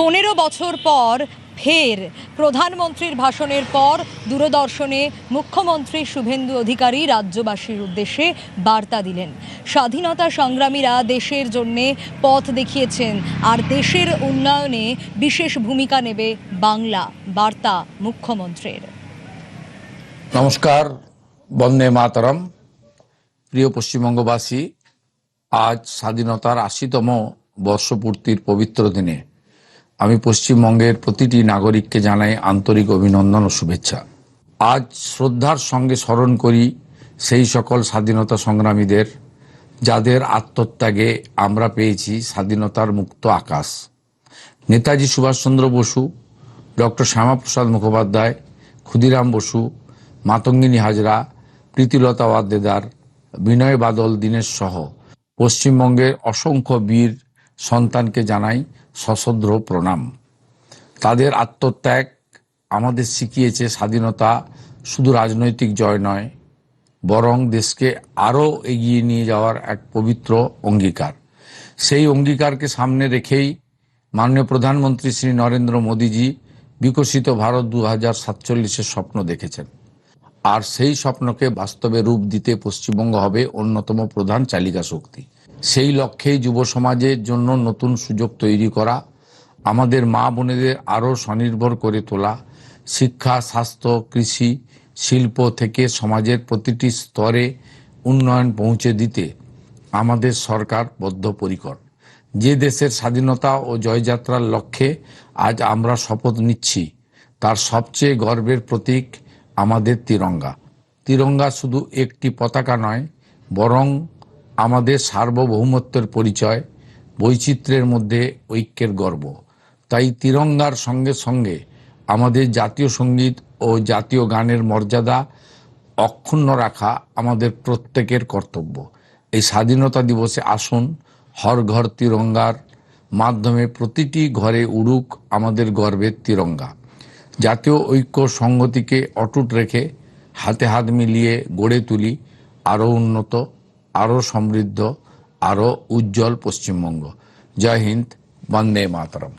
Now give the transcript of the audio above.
15 বছর পর ফের প্রধানমন্ত্রীর ভাষণের পর দূরদর্শনে মুখ্যমন্ত্রী শুভেন্দু অধিকারী রাজ্যবাসীর উদ্দেশ্যে বার্তা দিলেন। স্বাধীনতা সংগ্রামীরা দেশের জন্যে পথ দেখিয়েছেন, আর দেশের উন্নয়নে বিশেষ ভূমিকা নেবে বাংলা। বার্তা মুখ্যমন্ত্রীর। নমস্কার, বন্দে মাতরম। প্রিয় পশ্চিমবঙ্গবাসী, আজ স্বাধীনতার ৮০তম বর্ষপূর্তির পবিত্র দিনে আমি পশ্চিমবঙ্গের প্রতিটি নাগরিককে জানাই আন্তরিক অভিনন্দন ও শুভেচ্ছা। আজ শ্রদ্ধার সঙ্গে স্মরণ করি সেই সকল স্বাধীনতা সংগ্রামীদের যাদের আত্মত্যাগে আমরা পেয়েছি স্বাধীনতার মুক্ত আকাশ। নেতাজি সুভাষচন্দ্র বসু, ডক্টর শ্যামাপ্রসাদ মুখোপাধ্যায়, ক্ষুদিরাম বসু, মাতঙ্গিনী হাজরা, প্রীতিলতা ওয়াদ্দেদার, বিনয় বাদল দীনেশ সহ পশ্চিমবঙ্গের অসংখ্য বীর সন্তানকে জানাই সশ্রদ্ধ প্রণাম। তাদের আত্মত্যাগ আমাদের শিখিয়েছে স্বাধীনতা শুধু রাজনৈতিক জয় নয়, বরং দেশকে আরও এগিয়ে নিয়ে যাওয়ার এক পবিত্র অঙ্গীকার। সেই অঙ্গীকারকে সামনে রেখেই মাননীয় প্রধানমন্ত্রী শ্রী নরেন্দ্র মোদীজি বিকশিত ভারত 2047-এর স্বপ্ন দেখেছেন, আর সেই স্বপ্নকে বাস্তবে রূপ দিতে পশ্চিমবঙ্গ হবে অন্যতম প্রধান চালিকা শক্তি। সেই লক্ষ্যেই যুব সমাজের জন্য নতুন সুযোগ তৈরি করা, আমাদের মা বোনেদের আরও স্বনির্ভর করে তোলা, শিক্ষা, স্বাস্থ্য, কৃষি, শিল্প থেকে সমাজের প্রতিটি স্তরে উন্নয়ন পৌঁছে দিতে আমাদের সরকার বদ্ধপরিকর। যে দেশের স্বাধীনতা ও জয়যাত্রার লক্ষ্যে আজ আমরা শপথ নিচ্ছি, তার সবচেয়ে গর্বের প্রতীক আমাদের তিরঙ্গা। তিরঙ্গা শুধু একটি পতাকা নয়, বরং আমাদের সার্বভৌমত্বের পরিচয়, বৈচিত্র্যের মধ্যে ঐক্যের গর্ব। তাই তিরঙ্গার সঙ্গে সঙ্গে আমাদের জাতীয় সঙ্গীত ও জাতীয় গানের মর্যাদা অক্ষুণ্ণ রাখা আমাদের প্রত্যেকের কর্তব্য। এই স্বাধীনতা দিবসে আসুন হর ঘর তিরঙ্গার মাধ্যমে প্রতিটি ঘরে উড়ুক আমাদের গর্বের তিরঙ্গা। জাতীয় ঐক্য সংহতিকে অটুট রেখে হাতে হাত মিলিয়ে গড়ে তুলি আরও উন্নত, আরও সমৃদ্ধ, আরও উজ্জ্বল পশ্চিমবঙ্গ। জয় হিন্দ, বন্দে মাতরম।